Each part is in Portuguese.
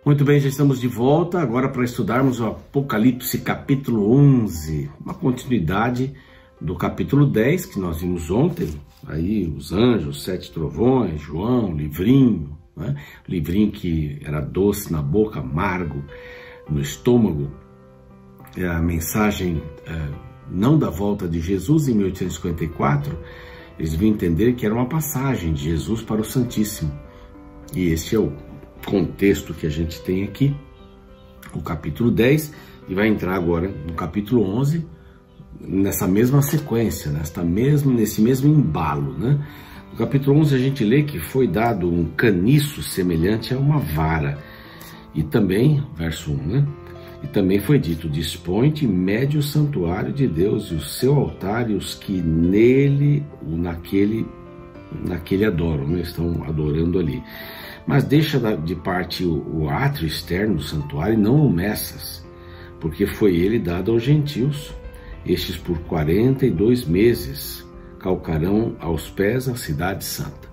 Muito bem, já estamos de volta agora para estudarmos o Apocalipse capítulo 11, uma continuidade do capítulo 10 que nós vimos ontem, aí os anjos, 7 trovões, João, livrinho, né? Livrinho que era doce na boca, amargo no estômago, a mensagem não da volta de Jesus em 1854, eles vinham entender que era uma passagem de Jesus para o Santíssimo, e este é o contexto que a gente tem aqui, o capítulo 10, e vai entrar agora no capítulo 11, nessa mesma sequência, nesse mesmo embalo, né? No capítulo 11 a gente lê que foi dado um caniço semelhante a uma vara, e também, verso 1, né? E também foi dito, dispõe-te, mede o santuário de Deus e o seu altar e os que nele, naquele adoram, né? Estão adorando ali. Mas deixa de parte o átrio externo do santuário e não o meças, porque foi ele dado aos gentios. Estes por 42 meses calcarão aos pés a cidade santa.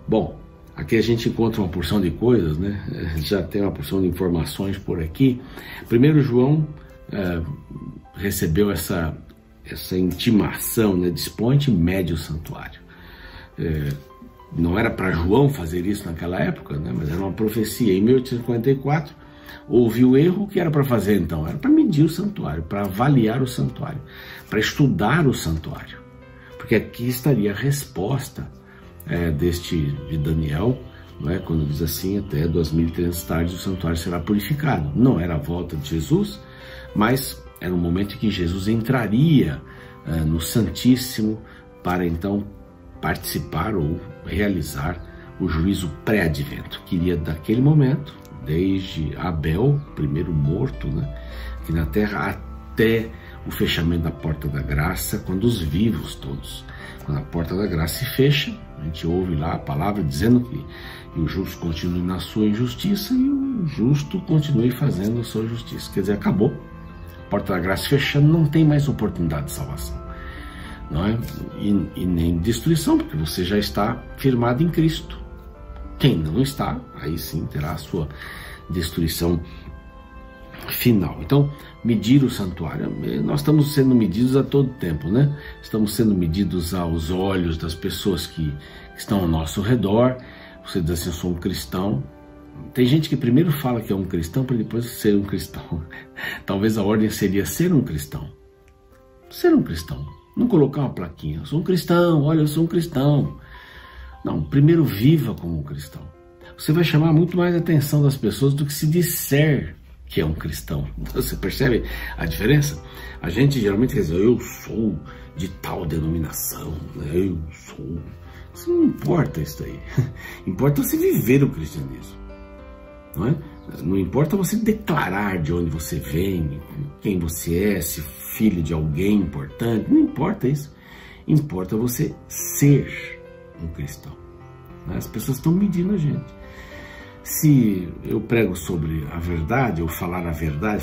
Bom, aqui a gente encontra uma porção de coisas, né? Já tem uma porção de informações por aqui. Primeiro João recebeu essa intimação, né? Dispõe-te e mede o santuário. Não era para João fazer isso naquela época, né? Mas era uma profecia. Em 1854, houve o erro. O que era para fazer então? Era para medir o santuário, para avaliar o santuário, para estudar o santuário. Porque aqui estaria a resposta de Daniel, não é? Quando diz assim, até 2300 tardes o santuário será purificado. Não era a volta de Jesus, mas era um momento em que Jesus entraria no Santíssimo para então participar ou realizar o juízo pré-advento. Queria daquele momento, desde Abel, primeiro morto, né, aqui na terra, até o fechamento da porta da graça, quando os vivos todos, quando a porta da graça se fecha, a gente ouve lá a palavra dizendo que o justo continue na sua injustiça e o justo continue fazendo a sua justiça. Quer dizer, acabou. A porta da graça fechando, não tem mais oportunidade de salvação. Não é? E nem destruição, porque você já está firmado em Cristo. Quem não está, aí sim terá a sua destruição final. Então, medir o santuário. Nós estamos sendo medidos a todo tempo, né? Estamos sendo medidos aos olhos das pessoas que estão ao nosso redor. Você diz assim, eu sou um cristão. Tem gente que primeiro fala que é um cristão para depois ser um cristão. Talvez a ordem seria ser um cristão. Ser um cristão. Não colocar uma plaquinha, eu sou um cristão, olha, eu sou um cristão. Não, primeiro viva como um cristão. Você vai chamar muito mais a atenção das pessoas do que se disser que é um cristão. Você percebe a diferença? A gente geralmente quer dizer, eu sou de tal denominação, né? Eu sou... Isso não importa isso aí. Importa você viver o cristianismo. Não é? Não importa você declarar de onde você vem, quem você é, se filho de alguém importante, não importa isso. Importa você ser um cristão. As pessoas estão medindo a gente. Se eu prego sobre a verdade, ou falar a verdade,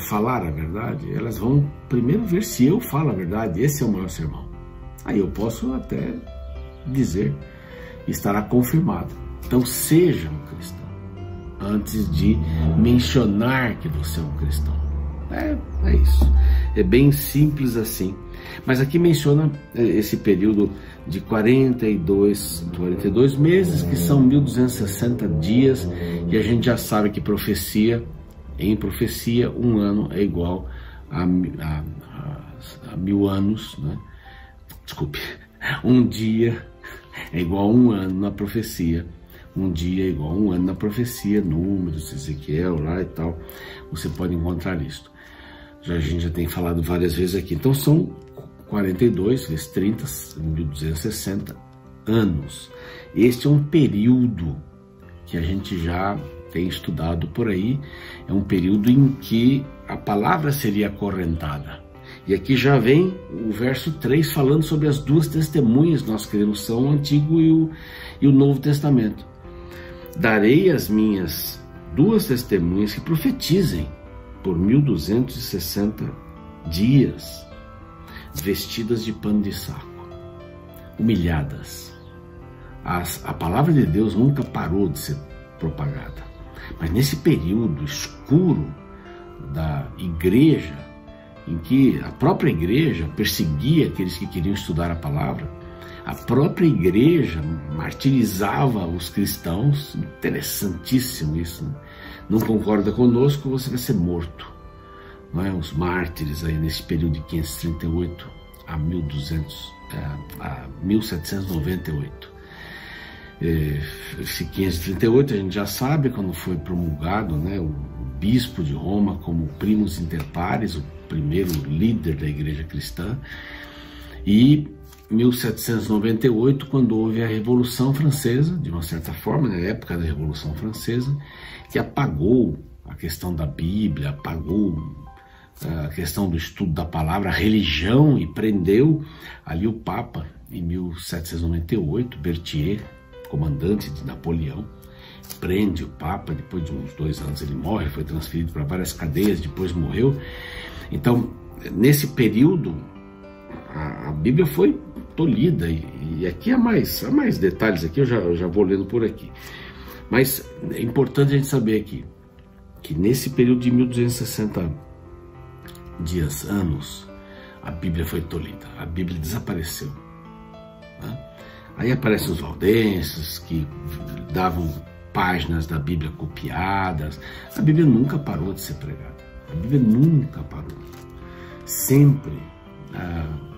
elas vão primeiro ver se eu falo a verdade. Esse é o maior sermão. Aí eu posso até dizer, estará confirmado. Então seja um cristão, antes de mencionar que você é um cristão. É isso. É bem simples assim. Mas aqui menciona esse período de 42 meses, que são 1260 dias, e a gente já sabe que em profecia, um ano é igual a 1000 anos, né? Desculpe, um dia é igual a um ano na profecia. Um dia é igual a um ano na profecia, Números, Ezequiel, lá e tal. Você pode encontrar isso. A gente já tem falado várias vezes aqui. Então são 42 vezes 30, 1260 anos. Este é um período que a gente já tem estudado por aí. É um período em que a palavra seria acorrentada. E aqui já vem o verso 3 falando sobre as duas testemunhas. Nós queremos são o Antigo e o Novo Testamento. Darei as minhas duas testemunhas que profetizem por 1260 dias, vestidas de pano de saco, humilhadas. A palavra de Deus nunca parou de ser propagada. Mas nesse período escuro da igreja, em que a própria igreja perseguia aqueles que queriam estudar a palavra, a própria igreja martirizava os cristãos, interessantíssimo isso, né? Não concorda conosco, você vai ser morto. Não é? Os mártires aí nesse período de 538 a 1798. Esse 538 a gente já sabe quando foi promulgado, né, o bispo de Roma como primus inter pares, o primeiro líder da igreja cristã, e 1798, quando houve a Revolução Francesa, de uma certa forma, na época da Revolução Francesa, que apagou a questão da Bíblia, apagou a questão do estudo da palavra, a religião, e prendeu ali o Papa, em 1798, Berthier, comandante de Napoleão, prende o Papa, depois de uns 2 anos ele morre, foi transferido para várias cadeias, depois morreu. Então, nesse período, a Bíblia foi tolhida, e aqui há mais detalhes, aqui eu já vou lendo por aqui. Mas é importante a gente saber aqui, que nesse período de 1260 anos, a Bíblia foi tolhida, a Bíblia desapareceu, né? Aí aparecem os valdenses, que davam páginas da Bíblia copiadas. A Bíblia nunca parou de ser pregada, a Bíblia nunca parou. Sempre,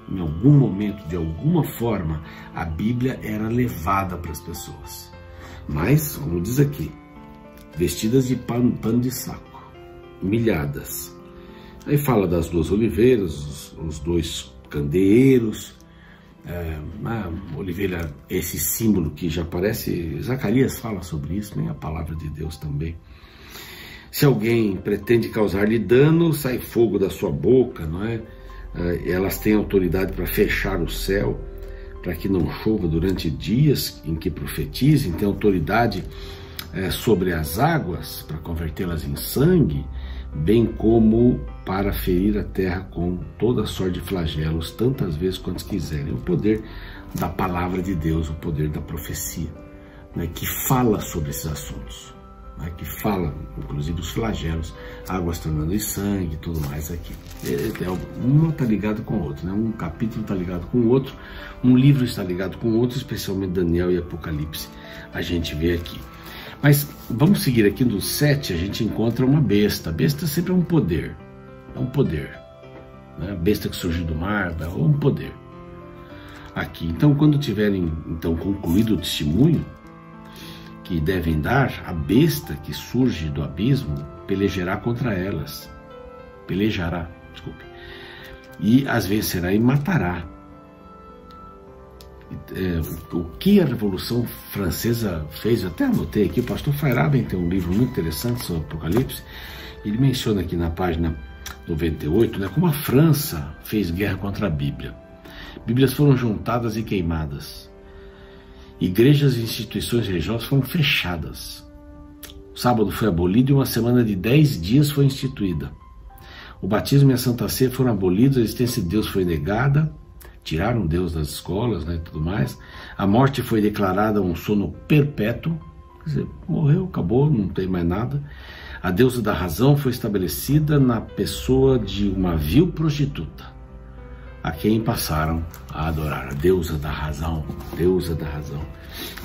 em algum momento, de alguma forma, a Bíblia era levada para as pessoas. Mas, como diz aqui, vestidas de pano de saco, humilhadas. Aí fala das 2 oliveiras, os 2 candeeiros, a oliveira, esse símbolo que já aparece, Zacarias fala sobre isso, né? A palavra de Deus também. Se alguém pretende causar-lhe dano, sai fogo da sua boca, não é? Elas têm autoridade para fechar o céu, para que não chova durante dias em que profetizem, tem autoridade sobre as águas, para convertê-las em sangue, bem como para ferir a terra com toda sorte de flagelos, tantas vezes quantos quiserem. O poder da palavra de Deus, o poder da profecia, né, que fala sobre esses assuntos, né, que fala, inclusive, os flagelos, águas tornando em sangue e tudo mais aqui. Um está ligado com o outro, né? Um capítulo está ligado com o outro, um livro está ligado com o outro, especialmente Daniel e Apocalipse, a gente vê aqui. Mas vamos seguir aqui no 7, a gente encontra uma besta. A besta sempre é um poder, né? Besta que surgiu do mar, é um poder. Aqui, então, quando tiverem concluído o testemunho que devem dar, a besta que surge do abismo pelejará contra elas, e as vencerá e matará. O que a Revolução Francesa fez, eu até anotei aqui, o pastor Feyerabend tem um livro muito interessante sobre Apocalipse, ele menciona aqui na página 98, né, como a França fez guerra contra a Bíblia. Bíblias foram juntadas e queimadas, igrejas e instituições religiosas foram fechadas, o sábado foi abolido e uma semana de 10 dias foi instituída. O batismo e a Santa Ceia foram abolidos, a existência de Deus foi negada, tiraram Deus das escolas, né, e tudo mais. A morte foi declarada um sono perpétuo, quer dizer, morreu, acabou, não tem mais nada. A deusa da razão foi estabelecida na pessoa de uma vil prostituta, a quem passaram a adorar. A deusa da razão,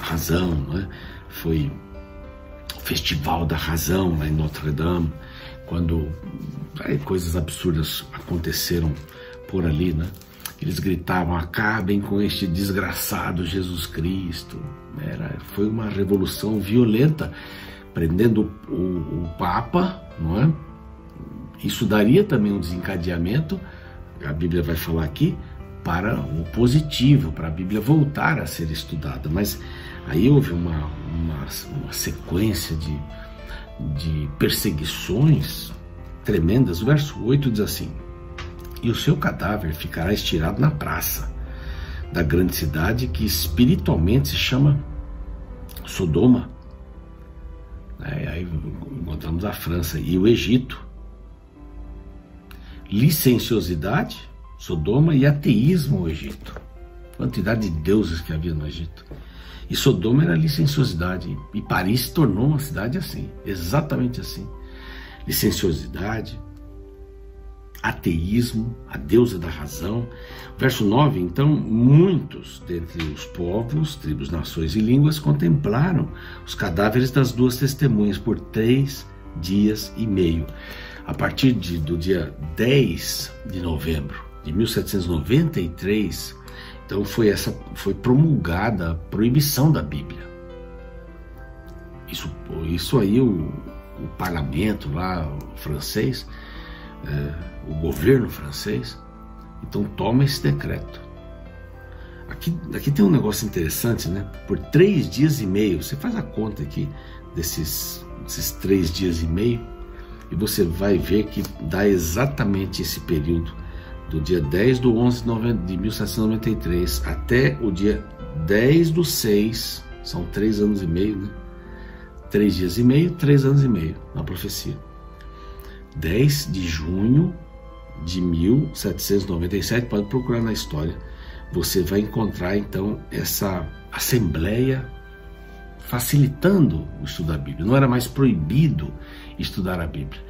a razão, né? Foi o festival da razão lá em Notre Dame, quando coisas absurdas aconteceram por ali, né? Eles gritavam: acabem com este desgraçado Jesus Cristo. Foi uma revolução violenta, prendendo o Papa, não é? Isso daria também um desencadeamento, a Bíblia vai falar aqui, para o positivo, para a Bíblia voltar a ser estudada. Mas aí houve uma sequência de perseguições tremendas. O verso 8 diz assim: e o seu cadáver ficará estirado na praça da grande cidade, que espiritualmente se chama Sodoma. Aí encontramos a França e o Egito. Licenciosidade, Sodoma, e ateísmo, o Egito. Quantidade de deuses que havia no Egito. E Sodoma era licenciosidade, e Paris se tornou uma cidade assim, exatamente assim. Licenciosidade, ateísmo, a deusa da razão. Verso 9, então, muitos dentre os povos, tribos, nações e línguas contemplaram os cadáveres das duas testemunhas por 3 dias e meio. A partir do dia 10 de novembro de 1793, então foi promulgada a proibição da Bíblia. Isso aí o parlamento lá, o francês, o governo francês, então toma esse decreto. Aqui tem um negócio interessante, né? Por 3 dias e meio, você faz a conta aqui desses 3 dias e meio, e você vai ver que dá exatamente esse período, do dia 10 de 11 de 1793 até o dia 10 do 6, são 3 anos e meio, né? 3 dias e meio, 3 anos e meio na profecia. 10 de junho de 1797, pode procurar na história, você vai encontrar então essa assembleia facilitando o estudo da Bíblia. Não era mais proibido estudar a Bíblia.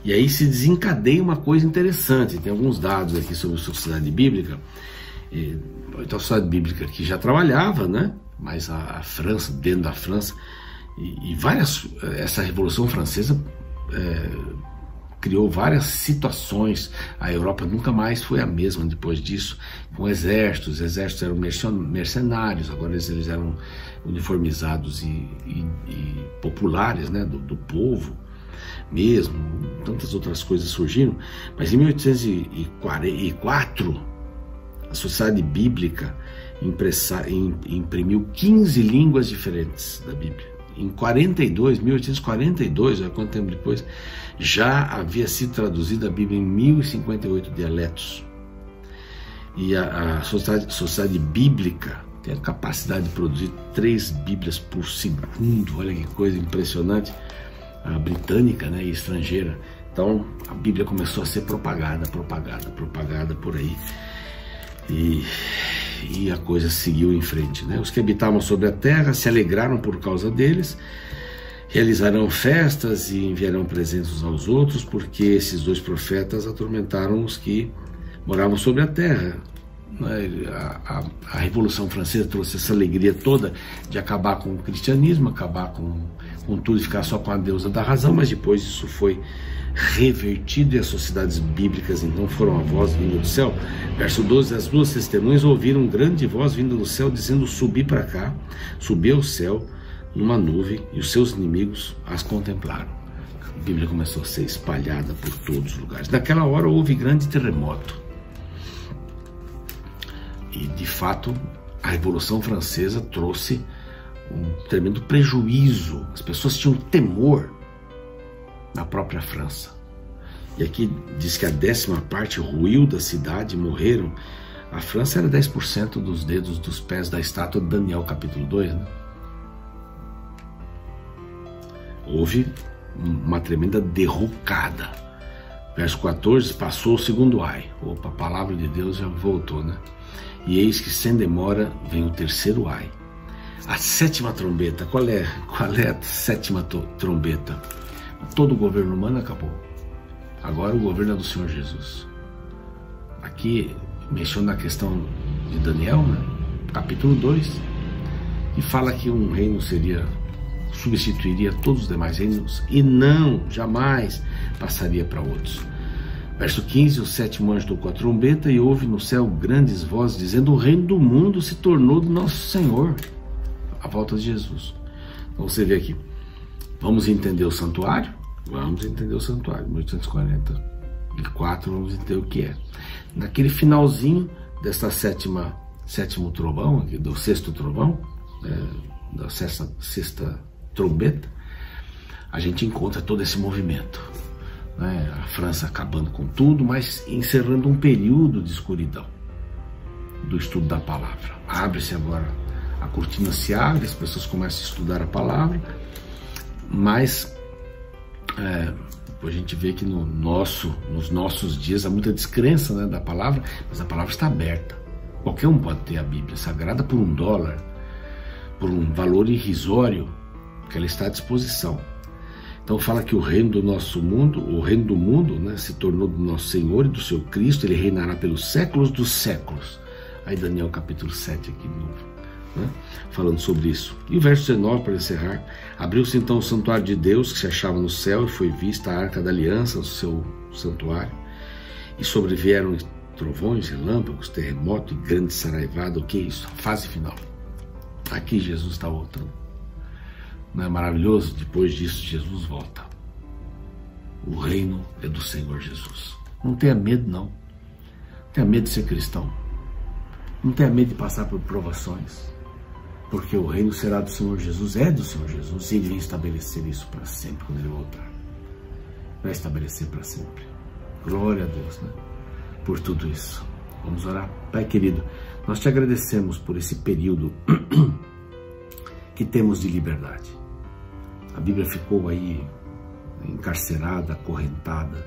E aí se desencadeia uma coisa interessante. Tem alguns dados aqui sobre a Sociedade Bíblica. Então a Sociedade Bíblica que já trabalhava, né? Mas a França, dentro da França, essa Revolução Francesa criou várias situações. A Europa nunca mais foi a mesma depois disso, com exércitos. Os exércitos eram mercenários, agora eles eram uniformizados e populares, né, do povo mesmo. Tantas outras coisas surgiram. Mas em 1844, a Sociedade Bíblica imprimiu 15 línguas diferentes da Bíblia. Em 1842, olha quanto tempo depois, já havia sido traduzida a Bíblia em 1058 dialetos. E a Sociedade Bíblica tem a capacidade de produzir 3 Bíblias por segundo. Olha que coisa impressionante. A britânica, né, e estrangeira. Então a Bíblia começou a ser propagada por aí. E a coisa seguiu em frente, né? Os que habitavam sobre a terra se alegraram por causa deles, realizarão festas e enviarão presentes uns aos outros, porque esses 2 profetas atormentaram os que moravam sobre a terra. A Revolução Francesa trouxe essa alegria toda de acabar com o cristianismo, acabar com tudo e ficar só com a deusa da razão, mas depois isso foi revertido e as sociedades bíblicas então foram a voz vinda do céu. Verso 12, as 2 testemunhas ouviram grande voz vinda do céu, dizendo: subi para cá, subi ao céu numa nuvem, e os seus inimigos as contemplaram. A Bíblia começou a ser espalhada por todos os lugares. Naquela hora houve grande terremoto. E de fato a Revolução Francesa trouxe um tremendo prejuízo. As pessoas tinham temor na própria França. E aqui diz que a 10ª parte ruiu da cidade e morreram. A França era 10% dos dedos dos pés da estátua de Daniel, capítulo 2, né? Houve uma tremenda derrocada. Verso 14, passou o 2º ai. Opa, a palavra de Deus já voltou, né? E eis que sem demora vem o 3º ai. A 7ª trombeta, qual é a 7ª trombeta? Todo o governo humano acabou. Agora o governo é do Senhor Jesus. Aqui menciona a questão de Daniel, né? Capítulo 2, que fala que um reino substituiria todos os demais reinos e não, jamais passaria para outros. Verso 15, o 7º anjo tocou a trombeta e houve no céu grandes vozes dizendo: o reino do mundo se tornou do nosso Senhor. A volta de Jesus. Então você vê aqui, vamos entender o santuário? Vamos entender o santuário. 1844, vamos entender o que é. Naquele finalzinho dessa 7º trovão, aqui, do 6º trovão, da 6ª trombeta, a gente encontra todo esse movimento, né? A França acabando com tudo, mas encerrando um período de escuridão do estudo da palavra. Abre-se agora, a cortina se abre, as pessoas começam a estudar a palavra, mas a gente vê que nos nossos dias há muita descrença, né, da palavra, mas a palavra está aberta. Qualquer um pode ter a Bíblia Sagrada por $1. por um valor irrisório, que ela está à disposição. Então fala que o reino do nosso mundo, o reino do mundo, né, se tornou do nosso Senhor e do seu Cristo, ele reinará pelos séculos dos séculos. Aí Daniel capítulo 7 aqui de novo, né, falando sobre isso. E o verso 19, para encerrar: abriu-se então o santuário de Deus que se achava no céu, e foi vista a arca da aliança, o seu santuário, e sobrevieram trovões, relâmpagos, terremoto e grande saraivada. O que é isso? A fase final. Aqui Jesus está voltando. Não é maravilhoso? Depois disso Jesus volta. O reino é do Senhor Jesus. Não tenha medo, não. Não tenha medo de ser cristão. Não tenha medo de passar por provações. Porque o reino será do Senhor Jesus, é do Senhor Jesus, e Ele vem estabelecer isso para sempre quando Ele voltar. Vai estabelecer para sempre. Glória a Deus, né? Por tudo isso. Vamos orar. Pai querido, nós te agradecemos por esse período que temos de liberdade. A Bíblia ficou aí encarcerada, acorrentada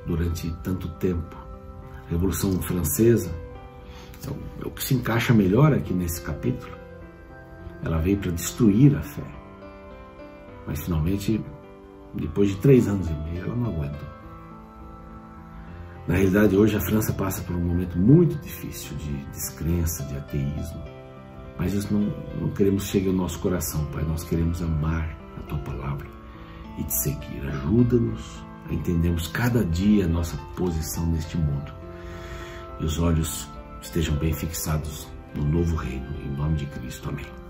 durante tanto tempo. A Revolução Francesa é o que se encaixa melhor aqui nesse capítulo. Ela veio para destruir a fé. Mas finalmente, depois de 3 anos e meio, ela não aguentou. Na realidade, hoje a França passa por um momento muito difícil de descrença, de ateísmo. Mas isso não queremos chegar ao nosso coração, Pai. Nós queremos amar a Tua Palavra e Te seguir. Ajuda-nos a entendermos cada dia a nossa posição neste mundo. E os olhos estejam bem fixados no novo reino. Em nome de Cristo. Amém.